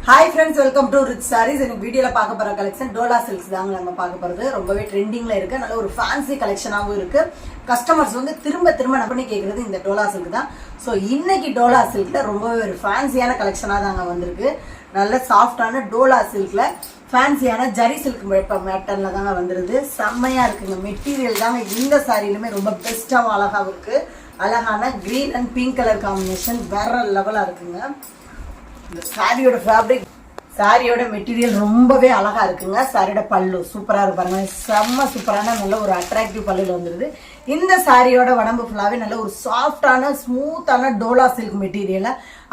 Hi friends, welcome to rich saris. எனக்கு வீடியோல பார்க்க போற கலெக்ஷன் டோலா சில்க்ஸ் தாங்க நம்ம பார்க்க போறது. ரொம்பவே ட்ரெண்டிங்ல இருக்கு, நல்ல ஒரு ஃபேன்சி கலெக்ஷனாகவும் இருக்கு. கஸ்டமர்ஸ் வந்து திரும்ப திரும்ப பண்ணி கேட்கறது இந்த டோலா சில்க் தான். ஸோ இன்னைக்கு டோலா சில்க்ல ரொம்பவே ஒரு ஃபேன்சியான கலெக்ஷனாக தாங்க வந்திருக்கு. நல்ல சாஃப்டான டோலா சில்க்ல ஃபேன்சியான ஜரி சில்க் மேட்டர்ல தாங்க வந்துருது. செம்மையா இருக்குங்க. மெட்டீரியல் தாங்க இந்த சாரிலுமே ரொம்ப பெஸ்டாகவும் அழகாகவும் இருக்கு. அழகான green and pink colour combination வேற லெவலா இருக்குங்க. இந்த சாரியோட ஃபேப்ரிக், சாரியோட மெட்டீரியல் ரொம்பவே அழகா இருக்குங்க. சாரியோட பல்லு சூப்பரா இருக்கு பாருங்க. செம்ம சூப்பரான நல்ல ஒரு அட்ராக்டிவ் பல்லுல வந்துருது. இந்த சாரியோட உடம்பு ஃபுல்லாவே நல்ல ஒரு சாஃப்டான ஸ்மூத்தான டோலா சில்க் மெட்டீரியல்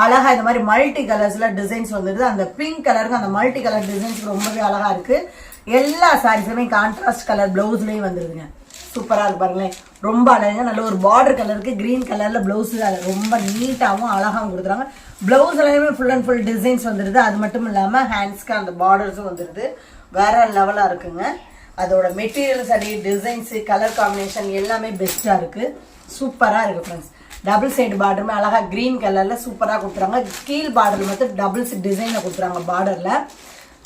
அழகா இந்த மாதிரி மல்டி கலர்ஸ்ல டிசைன்ஸ் வந்துருது. அந்த பிங்க் கலருக்கு அந்த மல்டி கலர் டிசைன்ஸ் ரொம்பவே அழகா இருக்கு. எல்லா சாரீஸுமே கான்ட்ராஸ்ட் கலர் பிளவுஸ்லயும் வந்துருதுங்க. சூப்பரா இருக்கு பாருங்களேன். ரொம்ப அழகா நல்ல ஒரு பார்டர் கலருக்கு கிரீன் கலர்ல பிளவுஸ் ரொம்ப நீட்டாகவும் அழகாகவும் கொடுத்துறாங்க. பிளவுஸ் எல்லாமே ஃபுல் அண்ட் ஃபுல் டிசைன்ஸ் வந்துருது. அது மட்டும் இல்லாம ஹேண்ட்ஸ்க்கு அந்த பார்டர்ஸும் வந்துருது. வேற லெவலா இருக்குங்க. அதோட மெட்டீரியல் சரி, டிசைன்ஸ், கலர் காம்பினேஷன் எல்லாமே பெஸ்டா இருக்கு. சூப்பரா இருக்கு ஃப்ரெண்ட்ஸ். டபுள் சைடு பார்டருமே அழகா கிரீன் கலர்ல சூப்பரா கொடுத்துறாங்க. கீழ் பார்டர் மட்டும் டபுள் டிசைன்ல கொடுத்துறாங்க. பார்டர்ல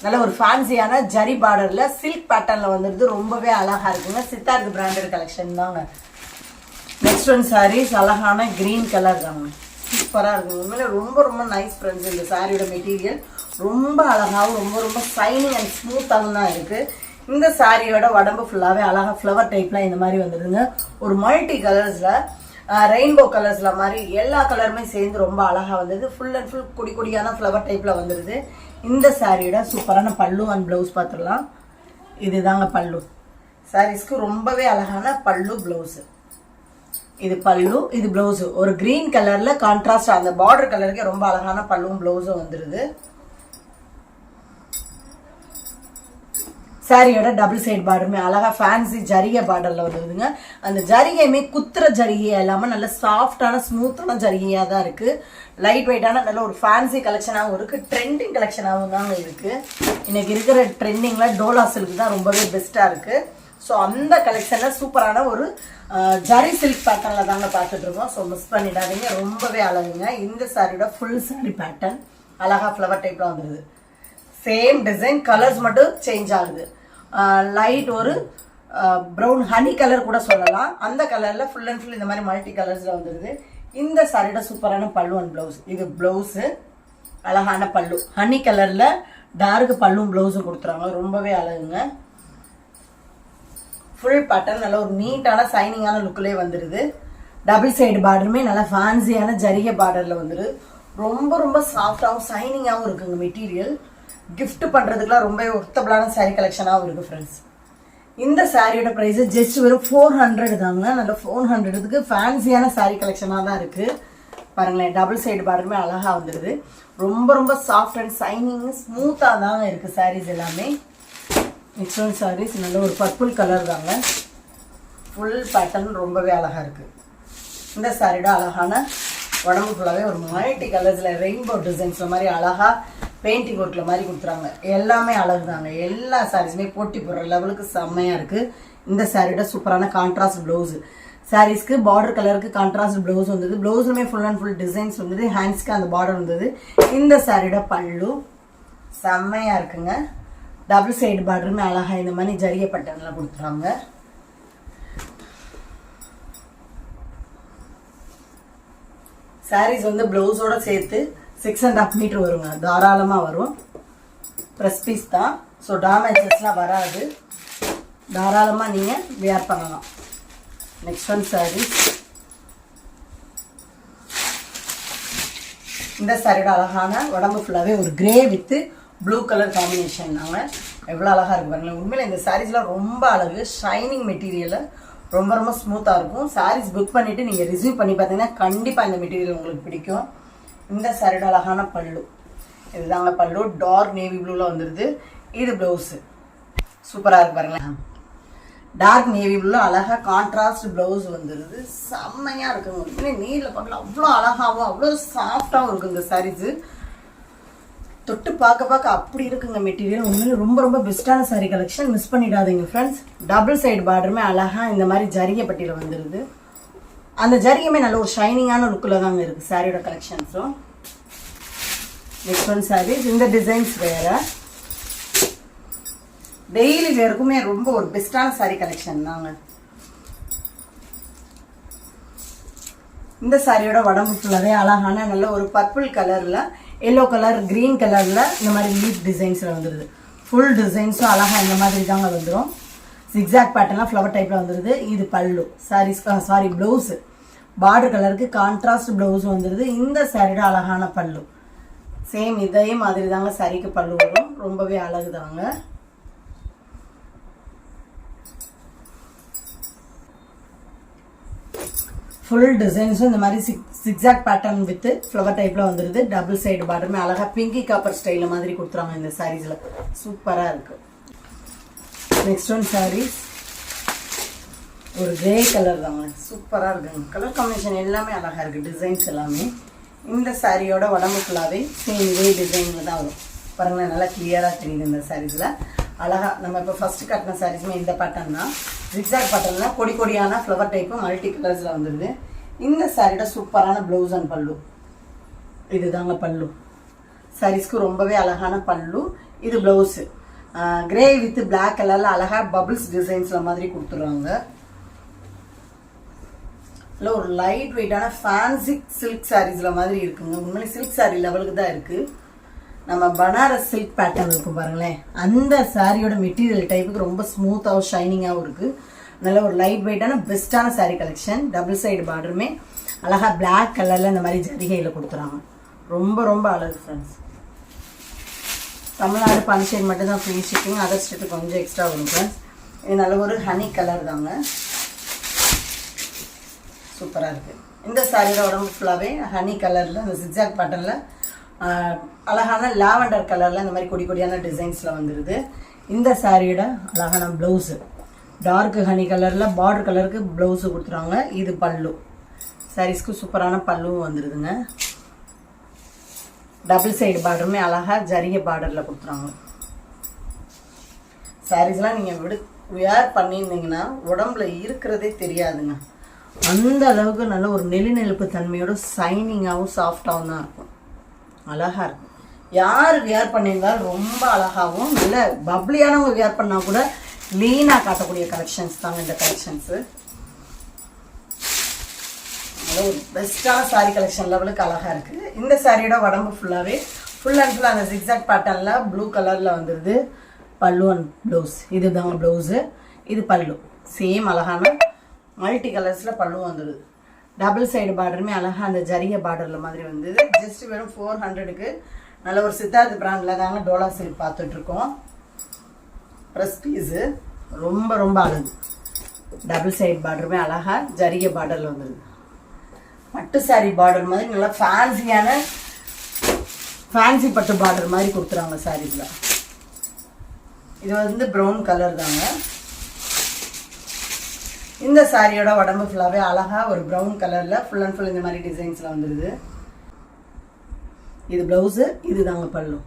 நல்ல ஒரு ஃபேன்சியான ஜரி பார்டர்ல சில்க் பேட்டர்ன்ல வந்துருது. ரொம்பவே அழகா இருக்குங்க. சித்தார்த் பிராண்டட் கலெக்ஷன் தாங்க. நெக்ஸ்ட் ஒன் சாரீஸ் அழகான கிரீன் கலர் தாங்க. சூப்பரா இருக்கு. உண்மையில ரொம்ப ரொம்ப நைஸ் ஃப்ரெண்ட்ஸ். இந்த சாரியோட மெட்டீரியல் ரொம்ப அழகாவும் ரொம்ப ரொம்ப ஷைனிங் அண்ட் ஸ்மூத்தாகவும் தான் இருக்கு. இந்த சாரியோட உடம்பு ஃபுல்லாவே அழகா ஃப்ளவர் டைப்ல இந்த மாதிரி வந்துருதுங்க. ஒரு மல்டி கலர்ஸ்ல ரெயின்போ கலர்ஸ்ல மாதிரி எல்லா கலருமே சேர்ந்து ரொம்ப அழகா வந்தது. ஃபுல் அண்ட் ஃபுல் கொடி கொடியான ஃப்ளவர் டைப்ல வந்துருது. இந்த சாரியோட சூப்பரான பல்லு அண்ட் பிளவுஸ் பார்த்துடலாம். இதுதாங்க பல்லு. சாரீஸ்க்கு ரொம்பவே அழகான பல்லு பிளவுஸ். இது பல்லு, இது பிளவுஸ். ஒரு கிரீன் கலர்ல கான்ட்ராஸ்ட் அந்த பார்டர் கலருக்கு ரொம்ப அழகான பல்லுவும் பிளவுஸும் வந்துருது. சாரியோட டபுள் சைடு பார்டருமே அழகா ஃபேன்சி ஜரிகை பார்டர்ல வந்துருதுங்க. அந்த ஜரிகையுமே குத்துற ஜரிகையா இல்லாம நல்ல சாஃப்டான ஸ்மூத்தான ஜரிகையா தான் இருக்கு. லைட் வெயிட்டான நல்ல ஒரு ஃபேன்சி கலெக்ஷனாகவும் இருக்கு. ட்ரெண்டிங் கலெக்ஷனாகவும் தாங்க இருக்கு. இன்னைக்கு இருக்கிற ட்ரெண்டிங்ல டோலா சில்க் தான் ரொம்பவே பெஸ்டா இருக்கு. ஸோ அந்த கலெக்ஷன்ல சூப்பரான ஒரு ஜரி சில்க் பேட்டர்ன்ல தாங்க பார்த்துட்டு இருக்கோம். ஸோ மிஸ் பண்ணிடாதீங்க. ரொம்பவே அழகுங்க. இந்த சாரியோட ஃபுல் சாரி பேட்டர்ன் அழகா ஃப்ளவர் டைப்ல வந்துருது. சேம் டிசைன், கலர்ஸ் மட்டும் சேஞ்ச் ஆகுது. லைட் ஒரு ப்ரௌன் ஹனி கலர் கூட சொல்லலாம். அந்த கலர்ல ஃபுல் அண்ட் ஃபுல் இந்த மாதிரி மல்டி கலர்ஸ்ல வந்துருது. இந்த சாரியோட சூப்பரான பல்லு அண்ட் பிளவுஸ். இது பிளவுஸ் அழகான பல்லு ஹனி கலர்ல டார்க் பல்லும் பிளவுஸும் கொடுத்துறாங்க. ரொம்பவே அழகுங்க. ஃபுல் பேட்டர்ன் நல்ல ஒரு நீட்டான சைனிங்கான லுக்லேயே வந்துருது. டபுள் சைடு பார்டருமே நல்லா ஃபேன்சியான ஜரிகை பார்டர்ல வந்துருது. ரொம்ப ரொம்ப சாஃப்டாகவும் சைனிங்காகவும் இருக்குங்க மெட்டீரியல். கிஃப்ட் பண்றதுக்குலாம் ரொம்ப ஒர்த்தபிளான சாரீ கலெக்ஷனாகவும் இருக்கு ஃப்ரெண்ட்ஸ். இந்த சாரியோட பிரைஸ் ஜஸ்ட் வெறும் 400 தாங்க. நல்ல 400க்கு ஃபேன்சியான சாரீ கலெக்ஷனாக தான் இருக்கு. பாருங்களேன், டபுள் சைடு பார்டருமே அழகா வந்துருது. ரொம்ப ரொம்ப சாஃப்ட் அண்ட் சைனிங் ஸ்மூத்தாக தாங்க இருக்கு சாரீஸ் எல்லாமே. நெக்ஸ்ட் ஒன் சாரீஸ் நல்ல ஒரு பர்பிள் கலர் தாங்க. ஃபுல் பேட்டர்ன் ரொம்பவே அழகா இருக்கு. இந்த சாரியோட அழகான உடம்பு ஃபுல்லாவே ஒரு மல்டி கலர்ஸ்ல ரெயின்போ டிசைன்ஸ்ல மாதிரி அழகா பெயிண்டிங் ஒர்க்ல மாதிரி கொடுத்துறாங்க. எல்லாமே அழகு தாங்க. எல்லா சாரீஸுமே போட்டி போடுற லெவலுக்கு செம்மையா இருக்கு. இந்த சாரியோட சூப்பரான கான்ட்ராஸ்ட் பிளவுஸ். சாரீஸ்க்கு பார்டர் கலருக்கு கான்ட்ராஸ்ட் பிளவுஸ் வந்தது. பிளவுஸுமே ஃபுல் அண்ட் ஃபுல் டிசைன்ஸ் வந்தது. ஹேண்ட்ஸ்க்கு அந்த பார்டர் வந்தது. இந்த சாரியோட பல்லு செம்மையா இருக்குங்க. டபுள் சைடு பார்டருமே அழகா இந்த மாதிரி ஜரிகை பட்டன்ல கொடுத்துறாங்க. சாரீஸ் வந்து பிளவுஸோட சேர்த்து 6.5 மீட்டர் வருங்க. தாராளமாக வரும். ப்ரெஸ் பீஸ் தான். ஸோ டேமேஜஸ்லாம் வராது. தாராளமாக நீங்கள் வியர் பண்ணலாம். Next one saris. இந்த சாரியோட அழகான உடம்பு ஃபுல்லாகவே ஒரு grey with blue colour combination தாங்க. எவ்வளோ அழகாக இருக்கு பாருங்களேன். உண்மையில இந்த சாரீஸ்லாம் ரொம்ப அழகு. ஷைனிங் மெட்டீரியல் ரொம்ப ரொம்ப ஸ்மூத்தாக இருக்கும். சாரீஸ் புக் பண்ணிவிட்டு நீங்கள் ரிசீவ் பண்ணி பார்த்தீங்கன்னா கண்டிப்பாக இந்த மெட்டீரியல் உங்களுக்கு பிடிக்கும். இந்த சாரியோட அழகான பல்லு. இதுதாங்க பல்லு. டார்க் நேவி ப்ளூல வந்துருது. இது பிளவுஸ். சூப்பரா இருக்கு பாருங்களேன். டார்க் நேவி ப்ளூல அழகா கான்ட்ராஸ்ட் பிளவுஸ் வந்துருது. செம்மையா இருக்குங்க. நீர்ல பார்க்கலாம் அவ்வளோ அழகாவும் அவ்வளோ சாஃப்டாகவும் இருக்கு இந்த சாரீஸ். தொட்டு பார்க்க பார்க்க அப்படி இருக்குங்க மெட்டீரியல். உண்மையில ரொம்ப ரொம்ப பெஸ்டான சாரீ கலெக்ஷன். மிஸ் பண்ணிடாதீங்க ஃப்ரெண்ட்ஸ். டபுள் சைடு பார்டருமே அழகா இந்த மாதிரி ஜரிகை பட்டியில வந்துருது. அந்த ஜரிகையுமே நல்ல ஒரு ஷைனிங்கான லுக்கில் தாங்க இருக்கு சாரியோட கலெக்ஷன்ஸும். Next one saris. இந்த டிசைன்ஸ் வேற டெய்லி வேருக்குமே ரொம்ப ஒரு பெஸ்டான சாரீ கலெக்ஷன் தாங்க. இந்த சாரியோட உடம்பு ஃபுல்லாவே அழகான நல்ல ஒரு பர்பிள் கலர்ல, எல்லோ கலர், கிரீன் கலர்ல இந்த மாதிரி லீஃப் டிசைன்ஸ்ல வந்துருது. ஃபுல் டிசைன்ஸும் அழகா இந்த மாதிரி தாங்க வந்துடும். ஜிக்ஸாக் பேட்டர்ன்லாம் ஃப்ளவர் டைப்ல வந்துருது. இது பல்லு சாரி பிளவுஸ். பார்டர் கலருக்கு கான்ட்ராஸ்ட் பிளவுஸ் வந்துருது. இந்த சாரியோட அழகான பல்லு சேம் இதே மாதிரி தாங்க சாரிக்கு பல்லு வரும். ரொம்பவே அழகு தாங்க. ஃபுல் டிசைன்ஸும் இந்த மாதிரி சிக்ஸாக் பேட்டர்ன் வித் ஃப்ளவர் டைப்ல வந்துருது. டபுள் சைடு பார்டருமே அழகா பிங்கி காப்பர் ஸ்டைல மாதிரி கொடுத்துறாங்க இந்த சாரீஸ்ல. சூப்பரா இருக்கு. நெக்ஸ்ட் ஒன் சாரீஸ் ஒரு கிரே கலர் தாங்க. சூப்பரா இருக்குங்க. கலர் காம்பினேஷன் எல்லாமே அழகா இருக்கு. டிசைன்ஸ் எல்லாமே இந்த சாரியோட உடம்பு ஃபுல்லாவே சேம் இதே டிசைன்ல தான் வரும். பாருங்களேன், நல்லா கிளியரா தெரியுது இந்த சாரீஸ்ல. அழகா நம்ம இப்போ ஃபர்ஸ்ட் கட்டின சாரீஸுமே இந்த பேட்டர்ன் தான். ஜிக்ஸாக் பேட்டர்ன்ல கொடி கொடியான ஃப்ளவர் டைப்பு மல்டி கலர்ஸ்ல வந்துருது. இந்த சாரியோட சூப்பரான பிளவுஸ் அண்ட் பல்லு இதுதாங்க பல்லு. சாரீஸ்க்கு ரொம்பவே அழகான பல்லு. இது பிளவுஸ் கிரே வித் பிளாக் கலர்ல அழகா பபிள்ஸ் டிசைன்ஸ்ல மாதிரி கொடுத்துருவாங்க. இல்லை ஒரு லைட் வெயிட்டான ஃபேன்சி சில்க் சாரீஸ்ல மாதிரி இருக்குங்க. உண்மையிலே சில்க் சாரீ லெவலுக்கு தான் இருக்கு. நம்ம பனாரஸ் சில்க் பேட்டர்ன் இருக்கும் பாருங்களேன், அந்த சாரியோட மெட்டீரியல் டைப்புக்கு ரொம்ப ஸ்மூத்தாகவும் ஷைனிங்காகவும் இருக்கு. நல்ல ஒரு லைட் வெயிட்டான பெஸ்டான சாரீ கலெக்ஷன். டபுள் சைடு பார்டருமே அழகா பிளாக் கலர்ல இந்த மாதிரி ஜரிகையில் கொடுத்துறாங்க. ரொம்ப ரொம்ப அழகு ஃப்ரெண்ட்ஸ். தமிழ்நாடு பாண்டிச்சேரி மட்டும் தான் ஃப்ரீ ஷிப்பிங். அதர் ஸ்டேட்டு கொஞ்சம் எக்ஸ்ட்ரா வரும் ஃப்ரெண்ட்ஸ். இது நல்ல ஒரு ஹனி கலர் தாங்க. சூப்பராக இருக்கு. இந்த சாரியோட உடம்பு ஃபுல்லாகவே ஹனி கலர்ல அந்த ஜிக்ஸாக் பேட்டர்ன்ல அழகான லாவெண்டர் கலர்ல இந்த மாதிரி கொடி கொடியான டிசைன்ஸ்ல வந்துருது. இந்த சாரியோட அழகான பிளவுஸ் டார்க் ஹனி கலர்ல பார்டர் கலருக்கு பிளவுஸ் கொடுத்துருவாங்க. இது பல்லு. சாரீஸ்க்கு சூப்பரான பல்லுவும் வந்துருதுங்க. டபுள் சைடு பார்டருமே அழகா ஜரிகை பார்டர்ல கொடுத்துருவாங்க. சாரீஸ்லாம் நீங்க வியர் பண்ணியிருந்தீங்கன்னா உடம்புல இருக்கிறதே தெரியாதுங்க. அந்த அளவுக்கு நல்ல ஒரு நெளிநெழுப்பு தன்மையோட சைனிங்காகவும் சாஃப்டாகவும் தான் இருக்கும். அழகா இருக்கும். யார் வியர் பண்ணியிருந்தாலும் ரொம்ப அழகாகவும் நல்ல பப்ளியானவங்க வியர் பண்ணா கூட லீனா காட்டக்கூடிய கலெக்ஷன்ஸ் தாங்க இந்த கலெக்ஷன்ஸ். ஒரு பெஸ்டான சாரி கலெக்ஷன் லெவலுக்கு அழகா இருக்கு. இந்த சாரியோட உடம்பு ஃபுல்லாவே ஃபுல் அண்ட் ஃபுல் அந்த ஜிக்ஸாக் பேட்டர்ன்ல ப்ளூ கலர்ல வந்துருது. பல்லு அண்ட் பிளவுஸ் இதுதாங்க பிளவுஸ். இது பல்லு சேம் அழகான மல்டி கலர்ஸ்ல பல்லு வந்துடுது. டபுள் சைடு பார்டருமே அழகா அந்த ஜரிகை பார்டர்ல மாதிரி வந்தது. ஜஸ்ட் வெறும் 400க்கு நல்ல ஒரு சித்தார்த் பிராண்ட்ல தாங்க டோலா சில்க் பார்த்துட்டு இருக்கோம். ப்ரெஸ் பீஸு ரொம்ப ரொம்ப அழகு. டபுள் சைடு பார்டருமே அழகா ஜரிகை பார்டர்ல வந்துடுது. பட்டு சாரி பார்டர் மாதிரி நல்லா ஃபேன்சியான ஃபேன்சி பட்டு பார்டர் மாதிரி கொடுத்துறாங்க சாரீஸ்ல. இது வந்து ப்ரௌன் கலர் தாங்க. இந்த சாரியோட உடம்பு ஃபுல்லாவே அழகா ஒரு ப்ரௌன் கலர்ல ஃபுல் அண்ட் ஃபுல் இந்த மாதிரி டிசைன்ஸ்ல வந்துருது. இது பிளவுஸ். இது தாங்க பல்லு.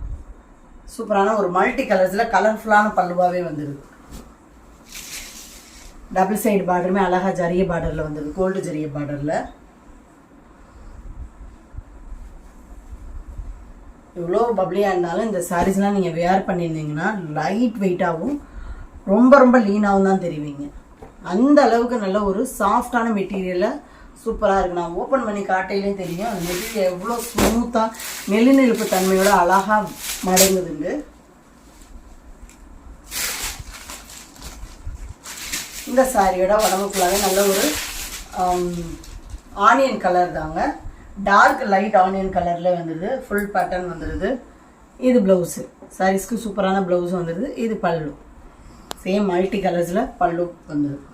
சூப்பரான ஒரு மல்டி கலர்ஸ்ல கலர்ஃபுல்லான பல்லுவாவே வந்துருது. டபுள் சைடு பார்டருமே அழகா ஜரிகை பார்டர்ல வந்துருது. கோல்டு ஜரிகை பார்டர்ல இவ்வளோ பப்ளியாக இருந்தாலும் இந்த சாரீஸ்லாம் நீங்கள் வேர் பண்ணியிருந்தீங்கன்னா லைட் வெயிட்டாகவும் ரொம்ப ரொம்ப லீனாகவும் தான் தெரிவிங்க. அந்த அளவுக்கு நல்ல ஒரு சாஃப்டான மெட்டீரியலில் சூப்பராக இருக்கு. நான் ஓப்பன் பண்ணி காட்டையிலே தெரியும் அந்த மெட்டீரியல் எவ்வளோ ஸ்மூத்தாக நெளிநெழுப்பு தன்மையோட அழகாக மடங்குதுங்க. இந்த சாரியோட உடம்புக்குள்ளாவே நல்ல ஒரு ஆனியன் கலர் தாங்க. டார்க் லைட் ஆனியன் கலர்ல வந்துடுது. ஃபுல் பேட்டர்ன் வந்துடுது. இது பிளவுஸு. சாரீஸ்க்கு சூப்பரான பிளவுஸ் வந்துடுது. இது பல்லு. சேம் மல்டி கலர்ஸ்ல பல்லு வந்துடுது.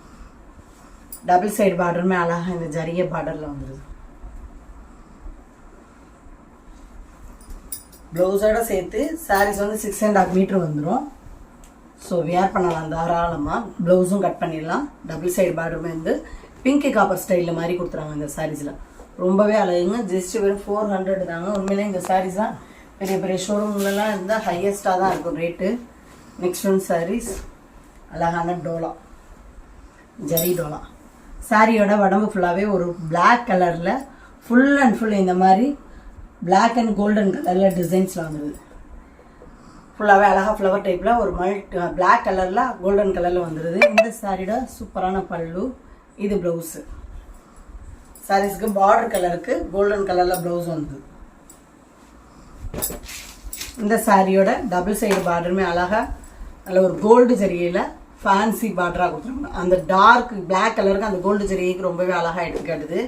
டபுள் சைடு பார்டருமே அழகா இந்த ஜரிகை பார்டர்ல வந்துடுது. பிளவுஸோட சேர்த்து சாரீஸ் வந்து 6.5 மீட்டர் வந்துடும். ஸோ வியர் பண்ணலாம் தாராளமாக. ப்ளவுஸும் கட் பண்ணிடலாம். டபுள் சைடு பார்டருமே வந்து பிங்க் காப்பர் ஸ்டைலில் மாதிரி கொடுத்துறாங்க இந்த சாரீஸில். ரொம்பவே அழகுங்க. ஜஸ்ட் வெறும் 400 தாங்க. உண்மையிலே இந்த சாரீஸ்லாம் பெரிய பெரிய ஷோரூம்லலாம் இருந்தால் ஹையஸ்டாக தான் இருக்கும் ரேட்டு. நெக்ஸ்ட் ஒன் சாரீஸ் அழகான டோலா ஜரி டோலா. சாரியோட உடம்பு ஃபுல்லாகவே ஒரு பிளாக் கலரில் ஃபுல் அண்ட் ஃபுல் இந்த மாதிரி பிளாக் அண்ட் கோல்டன் கலரில் டிசைன்ஸில் வந்துடுது. ஃபுல்லாகவே அழகாக ஃப்ளவர் டைப்பில் ஒரு பிளாக் கலரில் கோல்டன் கலரில் வந்துடுது. இந்த சாரியோட சூப்பரான பல்லு. இது ப்ளவுஸு. சாரீஸ்க்கு பார்டர் கலருக்கு கோல்டன் கலரில் ப்ளவுஸ் வந்துது. இந்த சாரியோட டபுள் சைடு பார்டருமே அழகாக நல்ல ஒரு கோல்டு ஜரிகையில் ஃபேன்சி பார்டராக கொடுத்துருவாங்க. அந்த டார்க் பிளாக் கலருக்கு அந்த கோல்டு ஜரிகைக்கு ரொம்பவே அழகாக எடுத்து காட்டுது.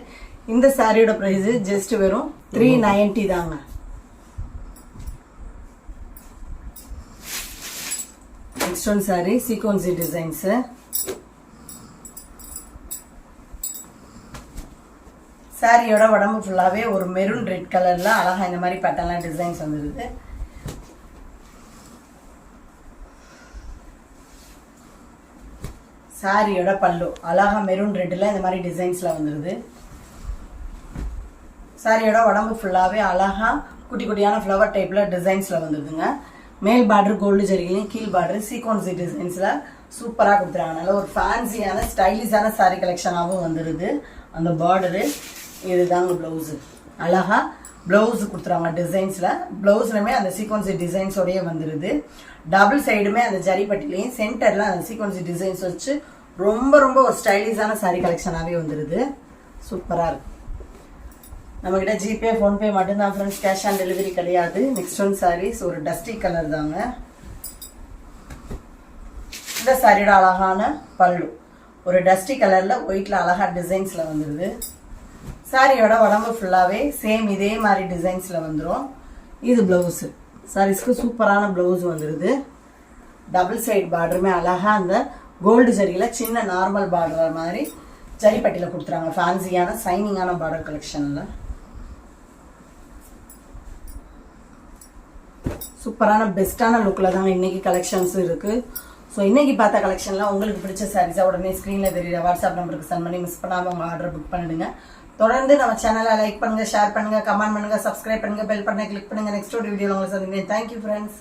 இந்த சாரியோட ப்ரைஸு ஜஸ்ட் வெறும் 390 தாங்க. Next one sorry சீக்வன்சி designs. சாரியோட உடம்பு ஃபுல்லாகவே ஒரு மெரூன் ரெட் கலரில் அழகாக இந்த மாதிரி பேட்டர்ன்லாம் டிசைன்ஸ் வந்துடுது. சாரியோட பல்லு அழகாக மெரூன் ரெட்டில் இந்த மாதிரி டிசைன்ஸில் வந்துடுது. சாரியோட உடம்பு ஃபுல்லாகவே அழகாக குட்டி குட்டியான ஃப்ளவர் டைப்பில் டிசைன்ஸில் வந்துடுதுங்க. மேல் பார்டர் கோல்டு ஜரிகையும் கீழ் பார்டர் சீக்வன்சி டிசைன்ஸில் சூப்பராக கொடுத்துருவாங்க. நல்ல ஒரு ஃபேன்சியான ஸ்டைலிஷான சாரி கலெக்ஷனாகவும் வந்துடுது. அந்த பார்டரு இதுதாங்க ப்ளவுஸு. அழகாக ப்ளவுஸு கொடுத்துருவாங்க டிசைன்ஸில். ப்ளவுஸ்லுமே அந்த சீக்வன்சி டிசைன்ஸோடையே வந்துடுது. டபுள் சைடுமே அந்த ஜரிப்பட்டிலையும் சென்டரில் அந்த சீக்வன்சி டிசைன்ஸ் வச்சு ரொம்ப ரொம்ப ஒரு ஸ்டைலிஷான சாரி கலெக்ஷனாகவே வந்துடுது. சூப்பராக இருக்குது. நம்மக்கிட்ட ஜிபே ஃபோன்பே மட்டும்தான் ஃப்ரெண்ட்ஸ், கேஷ் ஆன் டெலிவரி கிடையாது. நெக்ஸ்ட் ஒன் சாரீஸ் ஒரு டஸ்டி கலர் தாங்க. இந்த சாரியோட அழகான பல்லு ஒரு டஸ்டி கலரில் ஒயிட்டில் அழகாக டிசைன்ஸில் வந்துடுது. சாரியோட உடம்பு ஃபுல்லாகவே சேம் இதே மாதிரி டிசைன்ஸில் வந்துடும். இது ப்ளவுஸு. சாரீஸ்க்கு சூப்பரான ப்ளவுஸ் வந்துடுது. டபுள் சைடு பார்டருமே அழகாக அந்த கோல்டு ஜரியில் சின்ன நார்மல் பார்டர் மாதிரி ஜரிப்பட்டியில் கொடுத்துறாங்க. ஃபேன்சியான சைனிங்கான பார்டர் கலெக்ஷனில் சூப்பரான பெஸ்ட்டான லுக்கில் தாங்க இன்றைக்கி கலெக்ஷன்ஸ் இருக்குது. ஸோ இன்றைக்கி பார்த்த கலெக்ஷன்லாம் உங்களுக்கு பிடிச்ச சாரீஸாக உடனே ஸ்க்ரீனில் தெரியுற வாட்ஸ்அப் நம்பருக்கு சென்ட் பண்ணி மிஸ் பண்ணாமல் உங்கள் ஆர்டர் புக் பண்ணிடுங்க. தொடர்ந்து நம்ம சேனலை லைக் பண்ணுங்கள், ஷேர் பண்ணுங்கள், கமெண்ட் பண்ணுங்கள், சப்ஸ்கிரைப் பண்ணுங்கள், பெல் பட்டனை கிளிக் பண்ணுங்கள். நெக்ஸ்ட் ஒரு வீடியோவில் உங்களை சந்திக்கிறேன். Thank you friends.